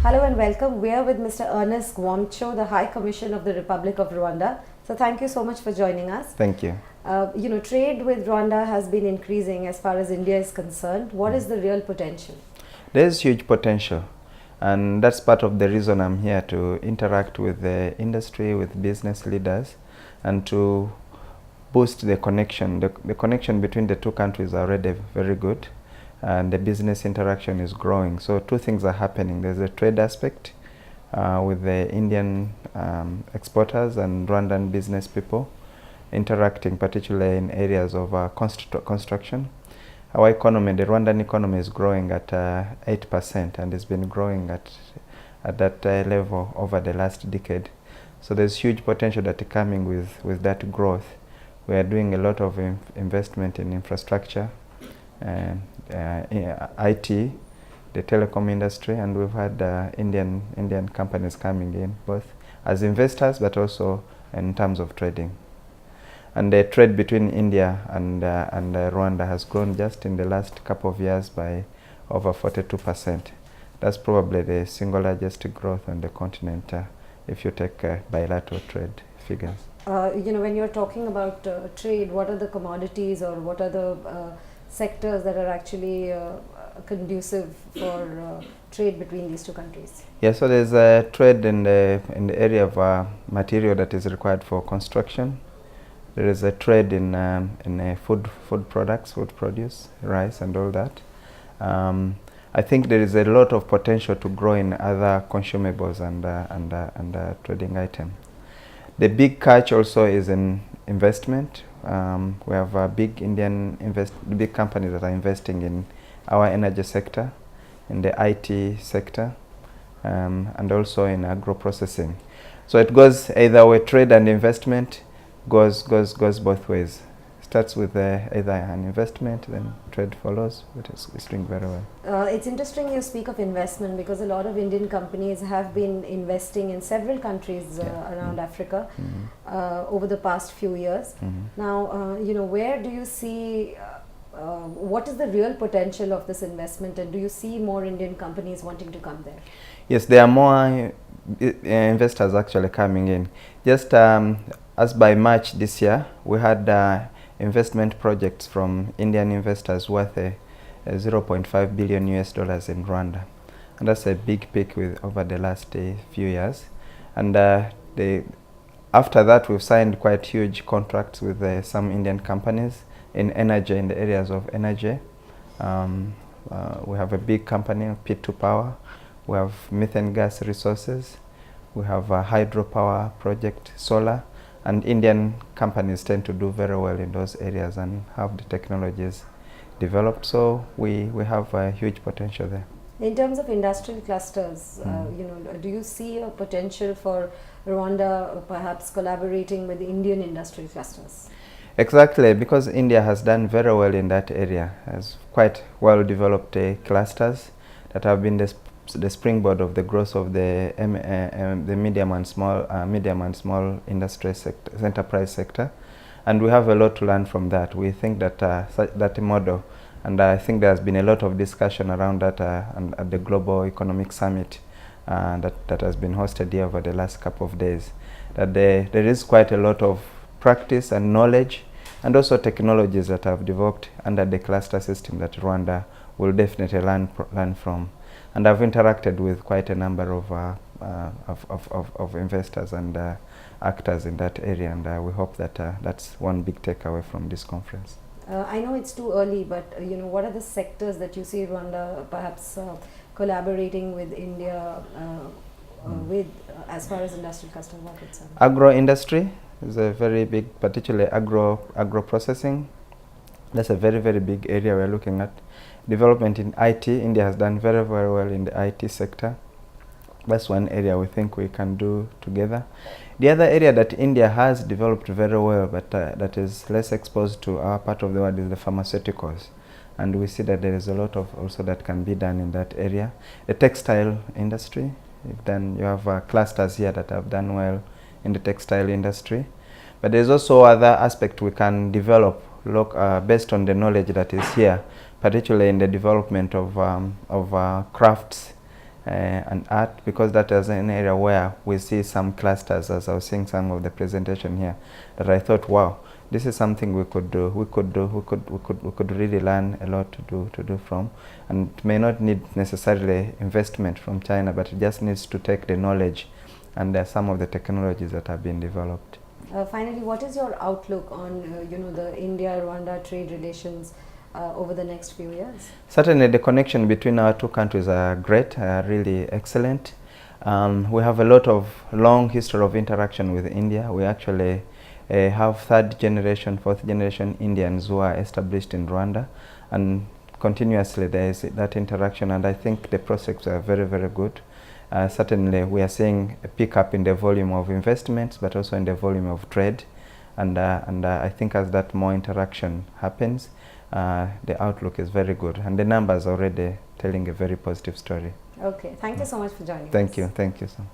Hello and welcome. We are with Mr. Ernest Rwamucyo, the High Commissioner of the Republic of Rwanda. So thank you so much for joining us. Thank you. Trade with Rwanda has been increasing as far as India is concerned. What is the real potential? There's huge potential, and that's part of the reason I'm here, to interact with the industry, with business leaders, and to boost the connection. The connection between the two countries are already very good, and the business interaction is growing. So two things are happening. There's a trade aspect with the Indian exporters and Rwandan business people interacting, particularly in areas of construction. Our economy, the Rwandan economy, is growing at 8%, and it's been growing at that level over the last decade. So there's huge potential that is coming with that growth. We are doing a lot of investment in infrastructure, IT, the telecom industry, and we've had Indian companies coming in, both as investors but also in terms of trading. And the trade between India and Rwanda has grown just in the last couple of years by over 42%. That's probably the single largest growth on the continent if you take bilateral trade figures. When you're talking about trade, what are the commodities or what are the sectors that are actually conducive for trade between these two countries? Yeah, so there's a trade in the area of material that is required for construction. There is a trade in food products, food produce, rice and all that. I think there is a lot of potential to grow in other consumables and trading items. The big catch also is in investment. We have big big companies that are investing in our energy sector, in the IT sector, and also in agro-processing. So it goes either way. Trade and investment goes both ways. Starts with either an investment, then trade follows, but it's doing very well. It's interesting you speak of investment, because a lot of Indian companies have been investing in several countries around Africa over the past few years. Now, where do you see, what is the real potential of this investment, and do you see more Indian companies wanting to come there? Yes, there are more investors actually coming in. Just as by March this year, we had investment projects from Indian investors worth $0.5 billion US in Rwanda, and that's a big peak over the last few years. And after that, we've signed quite huge contracts with some Indian companies in energy, in the areas of energy. We have a big company, P2 Power. We have methane gas resources. We have a hydropower project, solar. And Indian companies tend to do very well in those areas and have the technologies developed. So we have a huge potential there. In terms of industrial clusters, do you see a potential for Rwanda perhaps collaborating with Indian industrial clusters? Exactly, because India has done very well in that area, has quite well developed clusters that have been the springboard of the growth of the medium and small industry sector, enterprise sector, and we have a lot to learn from that. We think that that model, and I think there has been a lot of discussion around that at the Global Economic Summit that has been hosted here over the last couple of days, that there is quite a lot of practice and knowledge and also technologies that have developed under the cluster system that Rwanda will definitely learn from. And I've interacted with quite a number of investors and actors in that area, and we hope that that's one big takeaway from this conference. I know it's too early, but what are the sectors that you see Rwanda perhaps collaborating with India with as far as industrial cluster work itself? Agro industry is a very big, particularly agro processing. That's a very, very big area we're looking at. Development in IT, India has done very, very well in the IT sector. That's one area we think we can do together. The other area that India has developed very well, but that is less exposed to our part of the world, is the pharmaceuticals. And we see that there is a lot of also that can be done in that area. The textile industry, you have clusters here that have done well in the textile industry. But there's also other aspect we can develop based on the knowledge that is here, particularly in the development of crafts and art, because that is an area where we see some clusters, as I was seeing some of the presentation here, that I thought, wow, this is something we could do. We could really learn a lot to do from, and it may not need necessarily investment from China, but it just needs to take the knowledge and some of the technologies that have been developed. Finally, what is your outlook on the India-Rwanda trade relations over the next few years? Certainly, the connection between our two countries are great, really excellent. We have a lot of long history of interaction with India. We actually have third generation, fourth generation Indians who are established in Rwanda, and continuously there is that interaction, and I think the prospects are very, very good. Certainly we are seeing a pickup in the volume of investments, but also in the volume of trade, and I think as that more interaction happens, the outlook is very good, and the numbers are already telling a very positive story. Okay, thank you so much for joining us. Thank you so much.